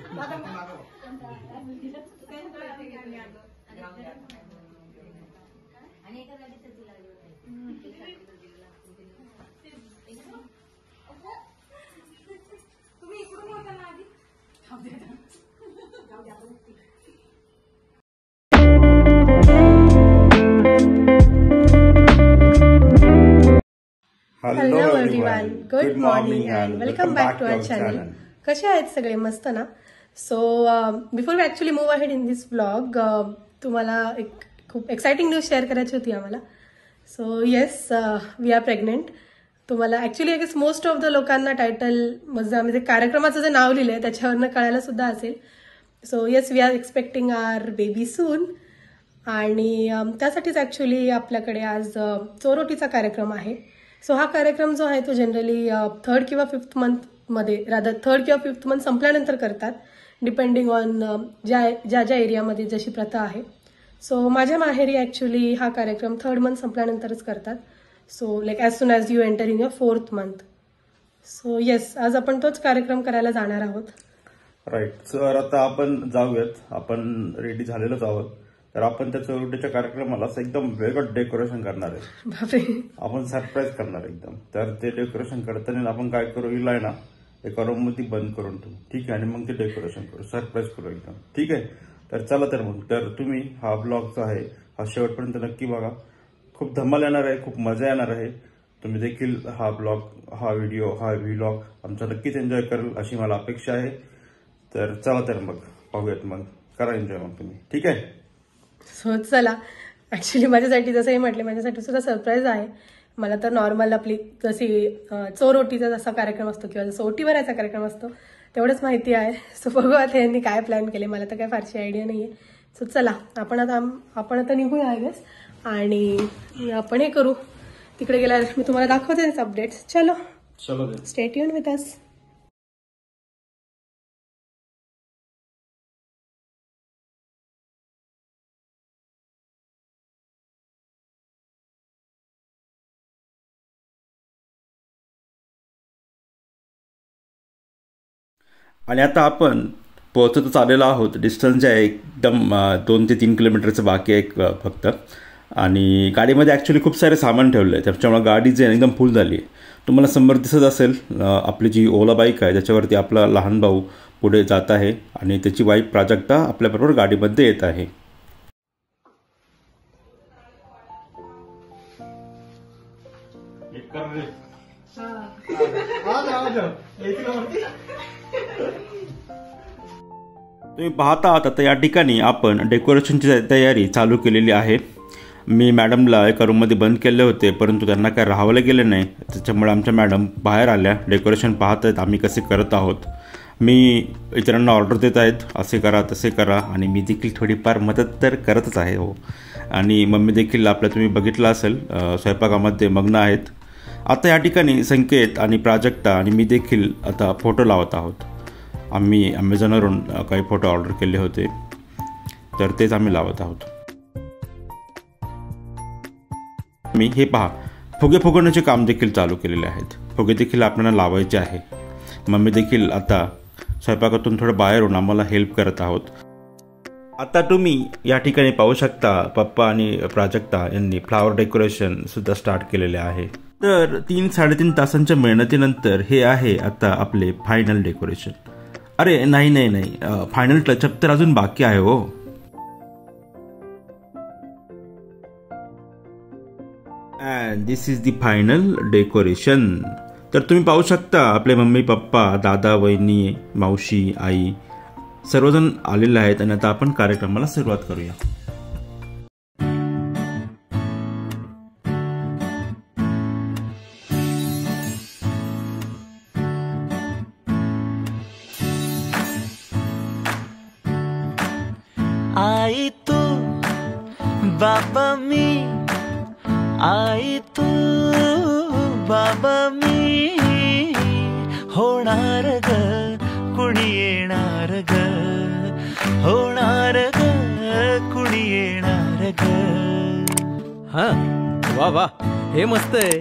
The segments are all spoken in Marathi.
Hello everyone, good morning and welcome back to our channel. कसे आहेत सगळे? मस्त ना? So before we actually move ahead in this vlog, तुम्हाला एक खूप एक्साइटिंग न्यूज शेअर करायची होती आम्हाला. So yes, we are pregnant. तुम्हाला actually I guess most of the लोकांना टायटल म्हणजे कार्यक्रमाचं जे नाव लिहिलं आहे त्याच्यावरनं कळायला सुद्धा असेल. So yes, we are expecting our baby soon. आणि त्यासाठीच ॲक्च्युली आपल्याकडे आज चोरोटीचा कार्यक्रम आहे. सो हा कार्यक्रम जो आहे तो जनरली 3rd किंवा 5th मंथमध्ये, रादर 3rd किंवा 5th मंथ संपल्यानंतर करतात, डिपेंडिंग ऑन ज्या एरियामध्ये जशी प्रथा आहे. सो माझ्या माहेरी ॲक्च्युली हा कार्यक्रम 3rd मंथ संपल्यानंतरच करतात. So like as soon as you enter in your 4th month. So yes, आज आपण तोच कार्यक्रम करायला जाणार आहोत. राईट. सर आता आपण जाऊयात. आपण रेडी झालेलोच आहोत. तर आपण त्या चोरोटीच्या कार्यक्रमाला असं एकदम वेगळं डेकोरेशन करणार आहे. बापरे, आपण सरप्राईज करणार एकदम. तर ते डेकोरेशन करताना आपण काय करू, हिला आहे ना एका रूम मध्ये बंद करून ठेवू, ठीक आहे, आणि मग ते डेकोरेशन करू, सरप्राईज करू एकदम, ठीक आहे. तर चला तर मग. तर तुम्ही हा ब्लॉग जो आहे हा शेवटपर्यंत नक्की बघा. खूप धमाल येणार आहे, खूप मजा येणार आहे. तुम्ही देखील हा ब्लॉग, हा व्लॉग आमचा नक्कीच एन्जॉय कराल अशी मला अपेक्षा आहे. तर चला तर मग पाहूयात, मग करा एन्जॉय मग तुम्ही, ठीक आहे. सो चला. ॲक्च्युली माझ्यासाठी जसंही म्हटले, माझ्यासाठी सुद्धा सरप्राईज आहे. मला तर नॉर्मल आपली जशी चोरोटीचा जसा कार्यक्रम असतो किंवा जसं ओटी भरायचा कार्यक्रम असतो तेवढंच माहिती आहे. सो बघू आता यांनी काय प्लॅन केले, मला तर काय फारशी आयडिया नाही आहे. सो चला, आपण आता निघूया आय गेस, आणि आपण हे करू. तिकडे गेल्यावर मी तुम्हाला दाखवते अपडेट्स. चलो स्टे ट्यून विथ अस. आणि आता आपण पोहोचतच आलेलो आहोत. डिस्टन्स जे आहे एकदम 2 ते 3 किलोमीटरचं बाकी आहे फक्त. आणि गाडीमध्ये ॲक्च्युली खूप सारे सामान ठेवलं आहे, त्याच्यामुळे गाडी जी आहे एकदम फुल झाली आहे. तुम्हाला समोर दिसत असेल आपली जी ओला बाईक आहे त्याच्यावरती आपला लहान भाऊ पुढे जात आहे आणि त्याची वाईफ प्राजक्ता आपल्याबरोबर गाडीमध्ये येत आहे. तुम्ही पाहता आहात आता या ठिकाणी आपण डेकोरेशनची तयारी चालू केलेली आहे. मी मॅडमला एका रूममध्ये बंद केले होते, परंतु त्यांना काय राहावलं गेलं नाही, त्याच्यामुळे आमच्या मॅडम बाहेर आल्या. डेकोरेशन पाहत आहेत आम्ही कसे करत आहोत. मी इतरांना ऑर्डर देत आहेत, असे करा तसे करा, आणि मी देखील थोडीफार मदत तर करतच आहे हो. आणि मम्मी देखील आपल्या तुम्ही बघितलं असेल स्वयंपाकामध्ये मग्न आहेत. आता या ठिकाणी संकेत आणि प्राजक्ता आणि मी देखील आता फोटो लावत आहोत. आम्ही ॲमेझॉनवरून काही फोटो ऑर्डर केले होते, तर तेच आम्ही लावत आहोत. मी हे पहा, फुगे फुगवण्याचे काम देखील चालू केलेले आहेत. फुगे देखील आपल्याला लावायचे आहे. मम्मी देखील आता स्वयंपाकातून थोडं बाहेरून आम्हाला हेल्प करत आहोत. आता तुम्ही या ठिकाणी पाहू शकता पप्पा आणि प्राजक्ता यांनी फ्लावर डेकोरेशन सुद्धा स्टार्ट केलेले आहे. तर 3-3.5 तासांच्या मेहनतीनंतर हे आहे आता आपले फायनल डेकोरेशन. अरे नाही, फायनल टचअप तर अजून बाकी आहे हो. And this is the final decoration. तर तुम्ही पाहू शकता आपले मम्मी पप्पा, दादा, वहिनी, मावशी, आई सर्वजण आलेले आहेत. आणि आता आपण कार्यक्रमाला सुरुवात करूया. आई तू बाबा मी, आई तू बाबा मी, होणार ग कुणी येणार ग, होणार ग कुणी येणार ग. हा वा वा, हे मस्त आहे.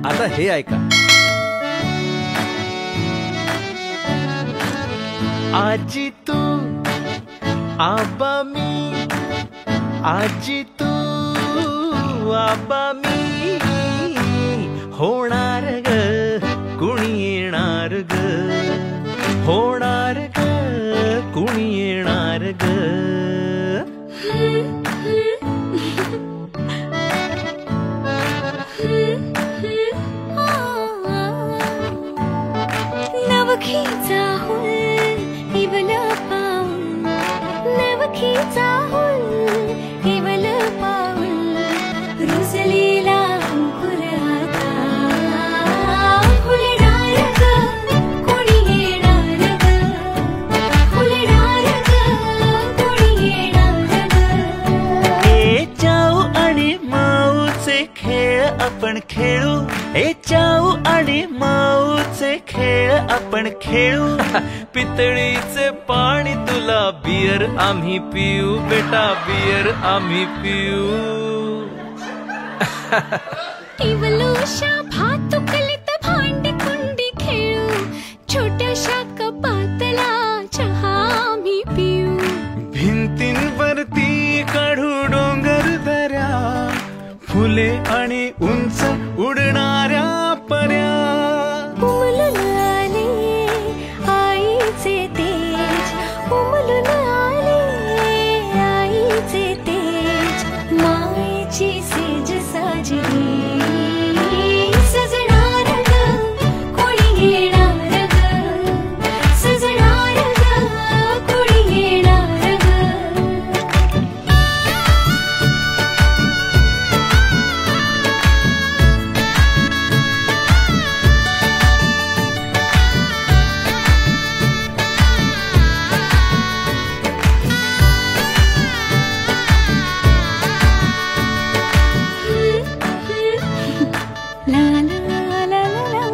आता हे ऐका. आजी तू आबा मी, आजी तू आबा मी, होणार ग कुणी येणार ग, होणार ग कुणी येणार ग. नवखीचा हुल इवल पाऊल, नवखीचा हुल इवल पाऊल, रुजलेला अंकुर आता फुलणार ग कोणी येणार ग, फुलणार ग कोणी येणार ग. ए जाऊ आणि माऊचे खेळ आपण खेळू, ए जाऊ आणि माऊचे खेळ आपण खेळू. पितळीचे पाणी तुला, बियर आम्ही पिऊ बेटा, बियर आम्ही पिऊ. इवलूशा भातुकलीत भांडी कुंडी खेळू, छोट्याशा कपातला चहा आम्ही पिऊ. भिंतींवरती काढू डोंगर दऱ्या, फुले आणि उंच उडणाऱ्या पर्या. उमलून आले आईचे तेज, उमलून आले आईचे तेज, मायेची सेज साजली सजणार ग कोणी येणार ग, सजणार ग कोणी येणार ग. La la la la la.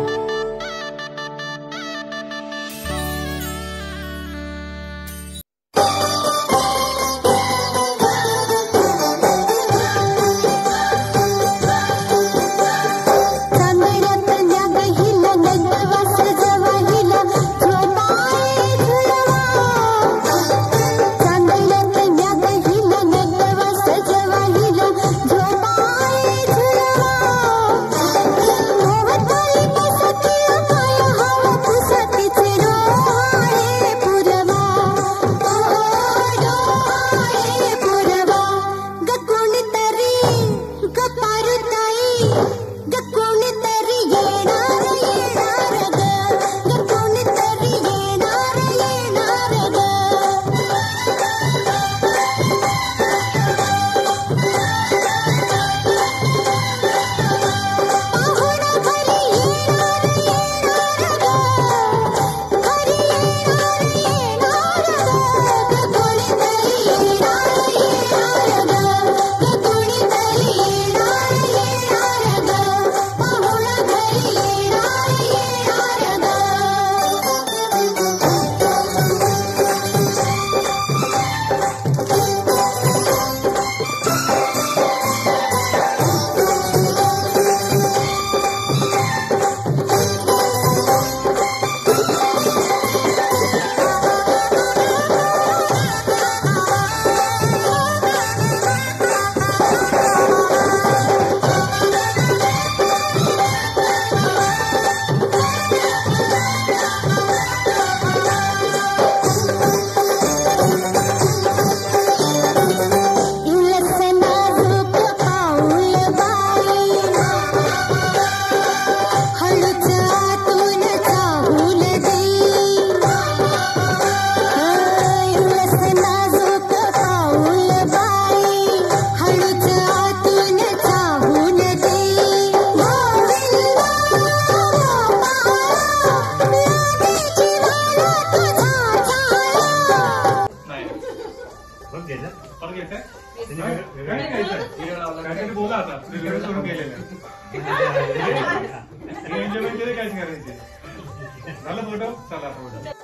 बोला आता सोडून गेलेलं एन्जॉयमेंट केलं, काहीच करायचे झालं फोटो. चला फोटो